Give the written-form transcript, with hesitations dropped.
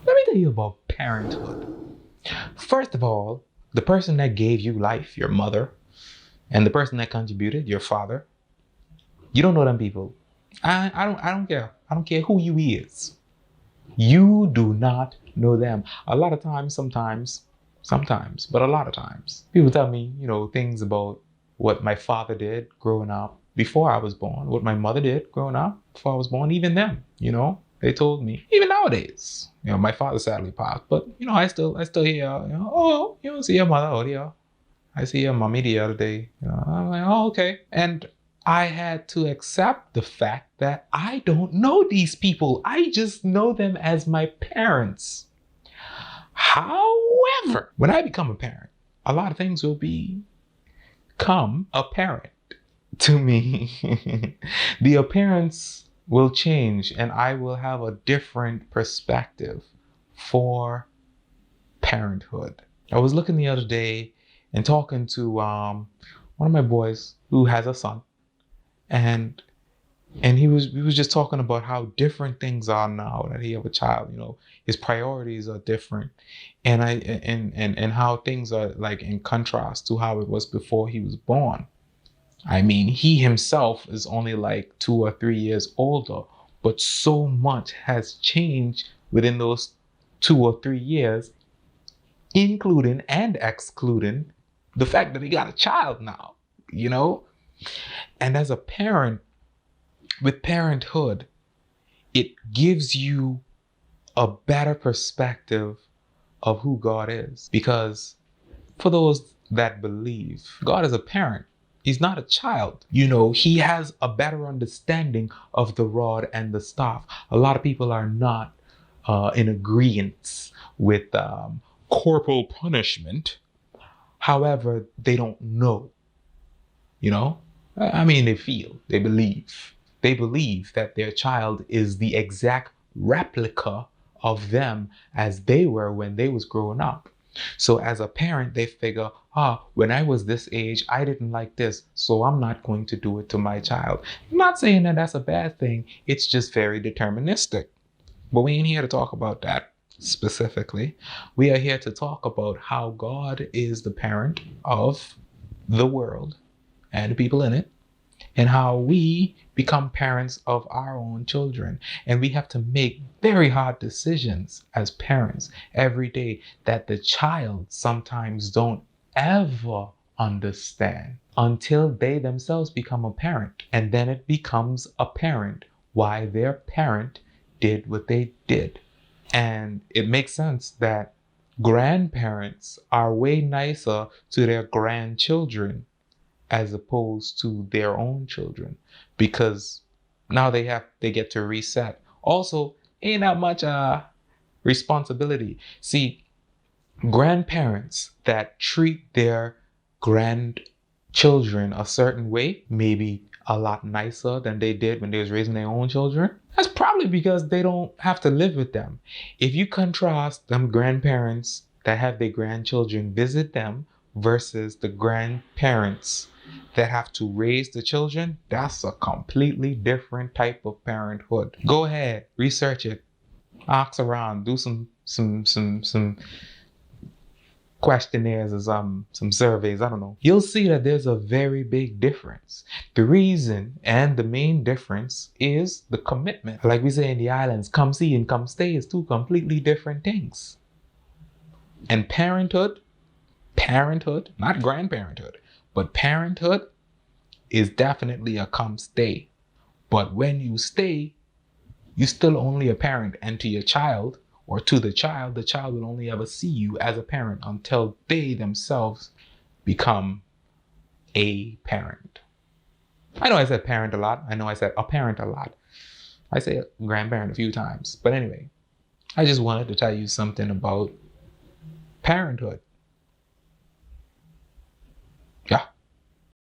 Let me tell you about parenthood. First of all, the person that gave you life, your mother, and the person that contributed, your father, you don't know them people. I don't care. I don't care who you is. You do not know them. A lot of times, sometimes, but a lot of times, people tell me, things about what my father did growing up before I was born, what my mother did growing up before I was born, even them, they told me, even nowadays, my father sadly passed, but I still hear, oh, you don't see your mother, oh, yeah. I see your mommy the other day. I'm like, oh, okay. And I had to accept the fact that I don't know these people. I just know them as my parents. However, when I become a parent, a lot of things will become apparent to me. The appearance will change and I will have a different perspective for parenthood. I was looking the other day and talking to one of my boys who has a son, and he was just talking about how different things are now that he have a child. His priorities are different, and and how things are like in contrast to how it was before he was born. I mean, he himself is only like 2 or 3 years older, but so much has changed within those 2 or 3 years, including and excluding the fact that he got a child now, And as a parent, with parenthood, it gives you a better perspective of who God is. Because for those that believe, God is a parent. He's not a child. He has a better understanding of the rod and the staff. A lot of people are not in agreement with corporal punishment. However, they don't know, I mean, they feel, they believe. They believe that their child is the exact replica of them as they were when they was growing up. So as a parent, they figure, when I was this age, I didn't like this, so I'm not going to do it to my child. I'm not saying that that's a bad thing. It's just very deterministic. But we ain't here to talk about that specifically. We are here to talk about how God is the parent of the world and the people in it, and how we become parents of our own children. And we have to make very hard decisions as parents every day that the child sometimes don't ever understand until they themselves become a parent. And then it becomes apparent why their parent did what they did. And it makes sense that grandparents are way nicer to their grandchildren as opposed to their own children, because now they get to reset. Also, ain't that much responsibility. See, grandparents that treat their grandchildren a certain way, maybe a lot nicer than they did when they was raising their own children, that's probably because they don't have to live with them. If you contrast them grandparents that have their grandchildren visit them versus the grandparents that have to raise the children, that's a completely different type of parenthood. Go ahead, research it, ask around, do some questionnaires or some surveys, I don't know. You'll see that there's a very big difference. The reason and the main difference is the commitment. Like we say in the islands, come see and come stay is two completely different things. And parenthood, not grandparenthood, but parenthood is definitely a come stay. But when you stay, you're still only a parent, and to your child or to the child will only ever see you as a parent until they themselves become a parent. I know I said parent a lot. I know I said a parent a lot. I say grandparent a few times. But anyway, I just wanted to tell you something about parenthood. Yeah.